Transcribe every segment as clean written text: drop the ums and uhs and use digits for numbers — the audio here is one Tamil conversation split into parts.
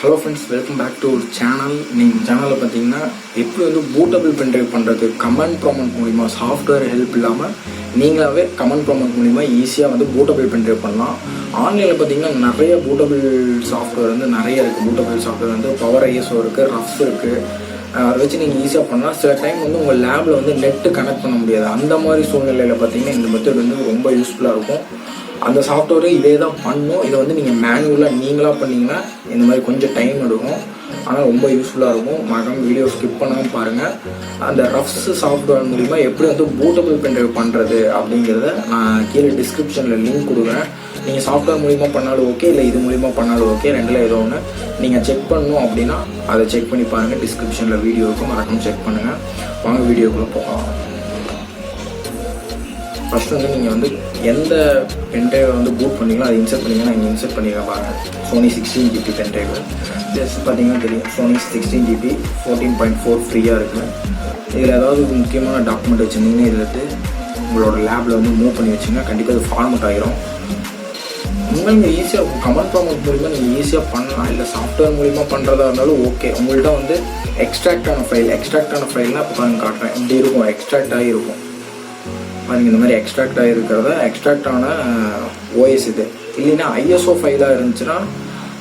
Hello friends, welcome back to ஒரு சேனல். நீங்கள் சேனலில் பார்த்தீங்கன்னா எப்படி வந்து பூட்டபிள் பென்ட்ரைவ் பண்ணுறது, கமெண்ட் ப்ராமௌண்ட் மூலிமா சாஃப்ட்வேர் ஹெல்ப் இல்லாமல் நீங்களாகவே கமெண்ட் ப்ராமௌண்ட் மூலிமா ஈஸியாக வந்து பூட்டபிள் பென்ட்ரைவ் பண்ணலாம். ஆன்லைனில் பார்த்தீங்கன்னா நிறைய பூட்டபிள் சாஃப்ட்வேர் வந்து நிறைய இருக்குது. பூட்டபிள் சாஃப்ட்வேர் வந்து பவர் ஐஎஸ்ஓ இருக்குது, ரஃப் இருக்குது. அதை வச்சு நீங்கள் ஈஸியாக பண்ணலாம். சில டைம் வந்து உங்கள் லேபில் வந்து நெட்டு கனெக்ட் பண்ண முடியாது. அந்த மாதிரி சூழ்நிலையில் பார்த்தீங்கன்னா இந்த மெத்தட் வந்து ரொம்ப யூஸ்ஃபுல்லாக இருக்கும். அந்த சாஃப்ட்வேரு இதே தான் பண்ணும். இதை வந்து நீங்கள் மேனுவலாக நீங்களாக பண்ணிங்கன்னா இந்த மாதிரி கொஞ்சம் டைம் எடுக்கும், ஆனால் ரொம்ப யூஸ்ஃபுல்லாக இருக்கும். மறக்காம வீடியோ ஸ்கிப் பண்ணாமல் பாருங்கள். அந்த ரஃப்ஸ் சாஃப்ட்வேர் மூலிமா எப்படி வந்து பூட்டபிள் பென்ட்ரைவ் பண்ணுறது அப்படிங்கிறத நான் கீழே டிஸ்கிரிப்ஷனில் லிங்க் கொடுக்குறேன். நீங்கள் சாஃப்ட்வேர் மூலிமா பண்ணாலும் ஓகே, இல்லை இது மூலிமா பண்ணாலும் ஓகே, ரெண்டில் ஏதோ ஒன்று நீங்கள் செக் பண்ணணும் அப்படின்னா அதை செக் பண்ணி பாருங்கள். டிஸ்கிரிப்ஷனில் வீடியோ இருக்கும், மறக்காம செக் பண்ணுங்கள். வாங்க வீடியோக்குள்ளே போகலாம். ஃபஸ்ட்டு வந்து நீங்கள் வந்து எந்த பென்ட்ரைவை வந்து பூட் பண்ணிங்களோ அதை இன்சர்ட் பண்ணிங்கன்னா இங்கே இன்சர்ட் பண்ணிக்கலாம் பாருங்கள். சோனி 16GB பென்ட்ரைவ் ஜஸ்ட் பார்த்தீங்கன்னா தெரியும். சோனி 16GB 14.4 ஃப்ரீயாக இருக்குது. இதில் ஏதாவது முக்கியமான டாக்குமெண்ட் வச்சுருந்தீங்கன்னா இதில் வந்து உங்களோட லேபில் வந்து மூவ் பண்ணி வச்சிங்கன்னா கண்டிப்பாக அது ஃபார்மட் ஆகிரும். உங்களுக்கு ஈஸியாக இருக்கும். கமெண்ட் ப்ராமௌண்ட் மூலிமா நீங்கள் ஈஸியாக பண்ணலாம். இல்லை சாஃப்ட்வேர் மூலிமா பண்ணுறதா இருந்தாலும் ஓகே. உங்கள்கிட்ட வந்து எக்ஸ்ட்ராக்டான ஃபைல்னால் இப்போ பாருங்க காட்டுறேன். இப்படி இருக்கும், எக்ஸ்ட்ராக்ட் ஆகிருக்கும் பாருங்கள். இந்த மாதிரி எக்ஸ்ட்ராக்ட் ஆகிருக்கிறத எக்ஸ்ட்ராக்டான ஓஎஸ் இது. இல்லைன்னா ஐஎஸ்ஓ ஃபைலாக இருந்துச்சுன்னா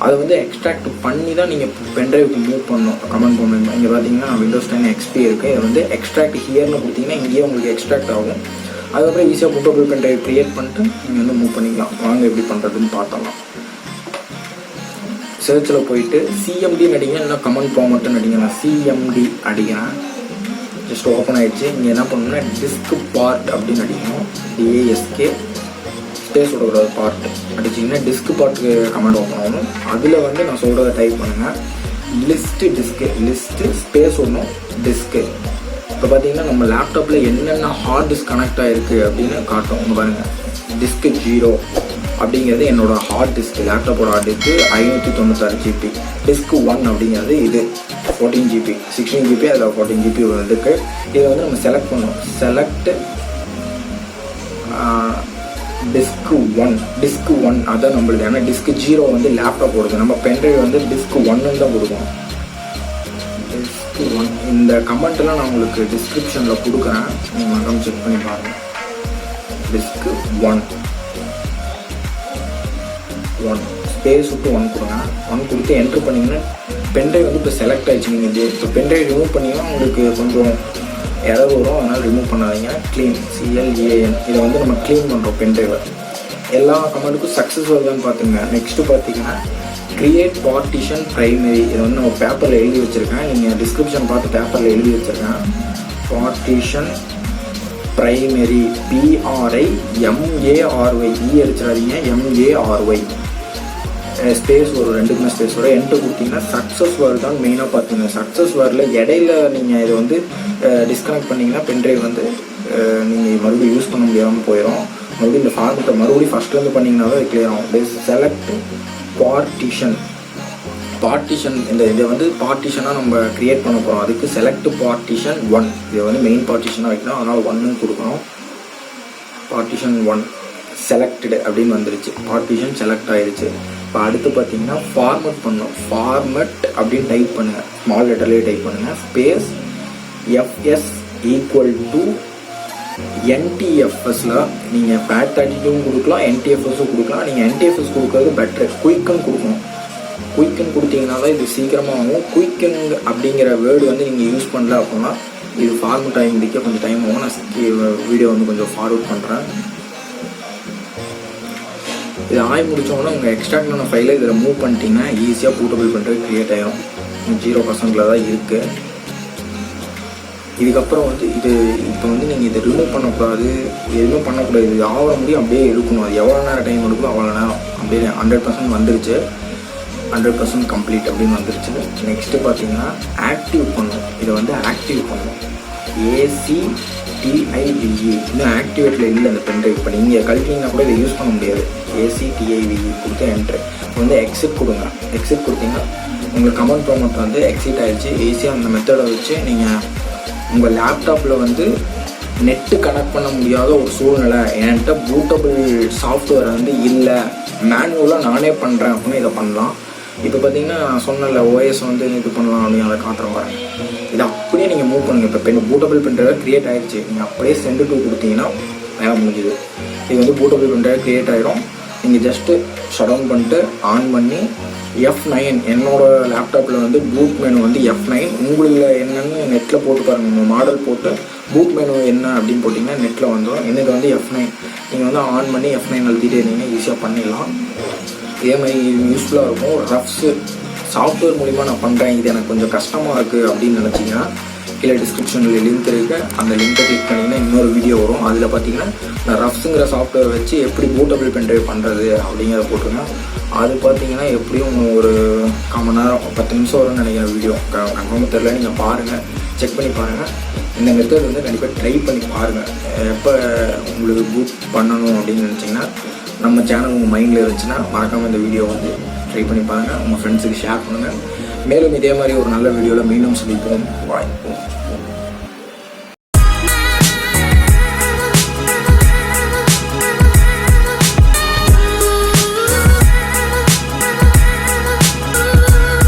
அதை வந்து எக்ஸ்ட்ராக்ட் பண்ணி தான் நீங்கள் பென்ட்ரைவுக்கு மூவ் பண்ணணும். கமெண்ட் பண்ணுங்க. இங்கே பார்த்தீங்கன்னா விண்டோஸ் 10 XP இருக்குது. இதை வந்து எக்ஸ்ட்ராக்ட் ஹியர்னு கொடுத்தீங்கன்னா இங்கேயே உங்களுக்கு எக்ஸ்ட்ராக்ட் ஆகும். அதுக்கப்புறம் ஈஸியாக பூட்டபிள் பென்ட்ரைவ் க்ரியேட் பண்ணிட்டு நீங்கள் வந்து மூவ் பண்ணிக்கலாம். வாங்க எப்படி பண்ணுறதுன்னு பார்த்தலாம். சர்ச்சில் போயிட்டு சிஎம்டின்னு அடிங்க, இல்லைன்னா கமெண்ட் ப்ராமௌண்ட்னு அடிங்க. நான் சிஎம்டி அடிக்கிறேன். ஜஸ்ட் ஓப்பன் ஆகிடுச்சு. இங்கே என்ன பண்ணணும்னா டிஸ்க் பார்ட் அப்படின்னு அடிக்கணும். டிஏஎஸ்கே ஸ்பேஸ் விடக்கூடாது, பார்ட் அடிச்சிங்கன்னா டிஸ்க் பார்ட்டுக்கு கமெண்ட் ஓப்பன் ஆகணும். அதில் வந்து நான் சொல்கிறத டைப் பண்ணுங்கள். லிஸ்ட்டு ஸ்பேஸ் ஒன்றும் டிஸ்க்கு. இப்போ பார்த்தீங்கன்னா நம்ம லேப்டாப்பில் என்னென்ன ஹார்ட் டிஸ்க் கனெக்ட் ஆகிருக்கு அப்படின்னு காட்டும். இங்கே பாருங்கள், டிஸ்க்கு 0 அப்படிங்கிறது என்னோடய ஹார்ட் டிஸ்க், லேப்டாப்போட ஹார்ட் டிஸ்க்கு 596GB. டிஸ்க்கு 1 அப்படிங்கிறது இது 14GB, 16GB, அதில் 14GB வந்துருக்கு. இதை வந்து நம்ம செலக்ட் பண்ணணும். செலக்ட் டிஸ்க்கு 1 அதான் நம்மளுக்கு. ஏன்னா டிஸ்க்கு 0 வந்து லேப்டாப் கொடுக்கும். நம்ம பென்ட்ரைவ் வந்து டிஸ்க்கு 1 தான் கொடுக்கணும். டிஸ்க்கு 1 இந்த கமெண்ட்லாம் நான் உங்களுக்கு டிஸ்கிரிப்ஷனில் கொடுக்குறேன், நீங்கள் மறக்காம செக் பண்ணி பாருங்கள். டிஸ்க்கு 1 ஸ்பேஸ் விட்டு 1 கொடுங்க. 1 கொடுத்து என்ட்ரு பண்ணிங்கன்னா பென்ட்ரைவ் வந்து இப்போ செலக்ட் ஆகிடுச்சு. நீங்கள் இப்போ பென்ட்ரைவ் ரிமூவ் பண்ணிங்கன்னா உங்களுக்கு கொஞ்சம் எரர் வரும், அதனால் ரிமூவ் பண்ணாதீங்க. க்ளீன் CLEAN இதை வந்து நம்ம க்ளீன் பண்ணுறோம் பென்ட்ரைவை. எல்லா கமெண்ட்டுக்கும் சக்ஸஸ் வருதான்னு பார்த்துங்க. நெக்ஸ்ட்டு பார்த்தீங்கன்னா கிரியேட் பார்ட்டிஷன் ப்ரைமரி. இதை வந்து நம்ம பேப்பரில் எழுதி வச்சுருக்கேன். நீங்கள் டிஸ்கிரிப்ஷன் பார்த்து பேப்பரில் எழுதி வச்சுருக்கேன். Partition primary PRIMARY அடிச்சிடாதீங்க, MARY space ஒரு 2 ஸ்பேஸ் வர என்ட்ரு கொடுத்தீங்கன்னா சக்ஸஸ் வருதான்னு மெயினாக பார்த்துங்க. சக்ஸஸ் வரல இடையில நீங்கள் இதை வந்து டிஸ்கனெக்ட் பண்ணிங்கன்னா பென்ட்ரைவ் வந்து நீங்கள் மறுபடியும் யூஸ் பண்ண முடியாமல் போயிடும். மறுபடியும் இந்த ஃபார்மெட்டை மறுபடியும் ஃபஸ்ட்லேருந்து பண்ணிங்கன்னா தான் கிளியர் ஆகும். செலக்ட் பார்ட்டிஷன் இதை வந்து பார்ட்டிஷனாக நம்ம க்ரியேட் பண்ண போகிறோம். அதுக்கு செலக்ட் பார்ட்டிஷன் 1 இதை வந்து மெயின் பார்ட்டிஷனாக வைக்கணும், அதனால் 1 கொடுக்கணும். பார்ட்டிஷன் 1 செலக்டடு அப்படின்னு வந்துருச்சு. பார்ட்டிஷன் செலக்ட் ஆகிடுச்சு. இப்போ அடுத்து பார்த்தீங்கன்னா ஃபார்மட் பண்ணணும். ஃபார்மட் அப்படின்னு டைப் பண்ணுங்கள், ஸ்மால் லெட்டர்லேயே டைப் பண்ணுங்கள். ஸ்பேஸ் FS = NTFSல நீங்கள் FAT32 கொடுக்கலாம், NTFSஸும் கொடுக்கலாம். நீங்கள் NTFS கொடுக்கறது பெட்ரு. குயிக்குன்னு கொடுக்கணும். குயிக்குன்னு கொடுத்தீங்கன்னா தான் இது சீக்கிரமாக ஆகும். குயிக்குங் அப்படிங்கிற வேர்டு வந்து நீங்கள் யூஸ் பண்ணல அப்படின்னா இது ஃபார்மட் ஆகி முடிக்க கொஞ்சம் டைம் ஆகும். நான் வீடியோ வந்து கொஞ்சம் ஃபார்வர்ட் பண்ணுறேன். இது ஆகி முடித்தோன்னா உங்கள் எக்ஸ்ட்ராக்டான ஃபைலை இதில் மூவ் பண்ணிட்டீங்கன்னா ஈஸியாக பூட்டபிள் பென்ட்ரைவ் க்ரியேட் ஆகிடும். 0% தான் இருக்குது. இதுக்கப்புறம் வந்து இது இப்போ வந்து நீங்கள் இதை ரிமூவ் பண்ணக்கூடாது, எதுவுமே பண்ணக்கூடாது. இது ஆகிற முடியும் அப்படியே எடுக்கணும். அது எவ்வளோ நேரம் டைம் எடுக்கும் அவ்வளோ நேரம். அப்படியே 100% வந்துருச்சு. 100% கம்ப்ளீட் அப்படின்னு வந்துருச்சு. நெக்ஸ்ட்டு பார்த்தீங்கன்னா ஆக்டிவ் பண்ணணும். இதை வந்து ஆக்டிவ் பண்ணணும். ACTIVE இன்னும் ஆக்டிவேட்டில் இல்லை அந்த பென்ட்ரைவ். இப்போ நீங்கள் கழட்டிங்கன்னா கூட இதை யூஸ் பண்ண முடியாது. ACTIVE கொடுத்து என்ட்ரு. வந்து எக்ஸிட் கொடுங்க. எக்ஸிட் கொடுத்தீங்கன்னா உங்களுக்கு கமெண்ட் ப்ராமௌண்ட் வந்து எக்ஸிட் ஆகிடுச்சு. ஈஸியாக அந்த மெத்தடை வச்சு நீங்கள் உங்கள் லேப்டாப்பில் வந்து நெட்டு கனெக்ட் பண்ண முடியாத ஒரு சூழ்நிலை, என்கிட்ட பூட்டபிள் சாஃப்ட்வேர் வந்து இல்லை, மேனுவலாக நானே பண்ணுறேன் அப்படின்னு இதை பண்ணலாம். இப்போ பார்த்தீங்கன்னா நான் சொன்னல ஓஎஸ் வந்து இது பண்ணலாம் அப்படின்னு அதை காட்டுறேன் பாருங்க. இதை அப்படியே நீங்கள் மூவ் பண்ணுங்கள். இப்போ பூட்டபிள் பென்ட்ரைவ் க்ரியேட் ஆகிடுச்சு. நீங்கள் அப்படியே சென்ட் டூ கொடுத்தீங்கன்னா வேலை முடிஞ்சுது. இது வந்து பூட்டபிள் பென்ட்ரைவ் க்ரியேட் ஆகிடும். நீங்கள் ஜஸ்ட்டு ஷட் டவுன் பண்ணிட்டு ஆன் பண்ணி F9 என்னோடய லேப்டாப்பில் வந்து பூட் மெனு வந்து F9. உங்களில் என்னென்னு நெட்டில் போட்டு பாருங்கள். உங்கள் மாடல் போட்டு பூட் மெனு என்ன அப்படின்னு போட்டிங்கன்னா நெட்டில் வந்துடும். எனக்கு வந்து F9. நீங்கள் வந்து ஆன் பண்ணி F9 அழுத்திட்டே இருந்தீங்கன்னா ஈஸியாக பண்ணிடலாம். இதே மாதிரி யூஸ்ஃபுல்லாக இருக்கும். ரஃப்ஸு சாஃப்ட்வேர் மூலிமா நான் பண்ணுறேன், இது எனக்கு கொஞ்சம் கஷ்டமாக இருக்குது அப்படின்னு நினச்சிங்கன்னா கீழே டிஸ்கிரிப்ஷனில் லிங்க் இருக்குது. அந்த லிங்கை கிளிக் பண்ணிங்கன்னா இன்னொரு வீடியோ வரும். அதில் பார்த்தீங்கன்னா நான் ரஃப்ஸுங்கிற சாஃப்ட்வேர் வச்சு எப்படி பூட்டபிள் பென்ட்ரைவ் பண்ணுறது அப்படிங்கிறத போட்டிருக்கேன். அது பார்த்தீங்கன்னா எப்படியும் ஒரு 1/4 மணி நேரம் 10 நிமிஷம் வரும்னு நினைக்கிற வீடியோ. கன்ஃபார்மாக தெரியல, நீங்கள் பாருங்கள், செக் பண்ணி பாருங்கள். இந்த மெத்தட் வந்து கண்டிப்பாக ட்ரை பண்ணி பாருங்கள். எப்போ உங்களுக்கு பூட் பண்ணணும் அப்படின்னு நினச்சிங்கன்னா நம்ம சேனல் உங்கள் மைண்டில் இருந்துச்சுன்னா மறக்காமல் இந்த வீடியோ வந்து ட்ரை பண்ணி பாருங்கள். உங்கள் ஃப்ரெண்ட்ஸுக்கு ஷேர் பண்ணுங்கள். மேலும் இதே மாதிரி ஒரு நல்ல வீடியோவில் மீண்டும் சந்திப்போம். பாய்.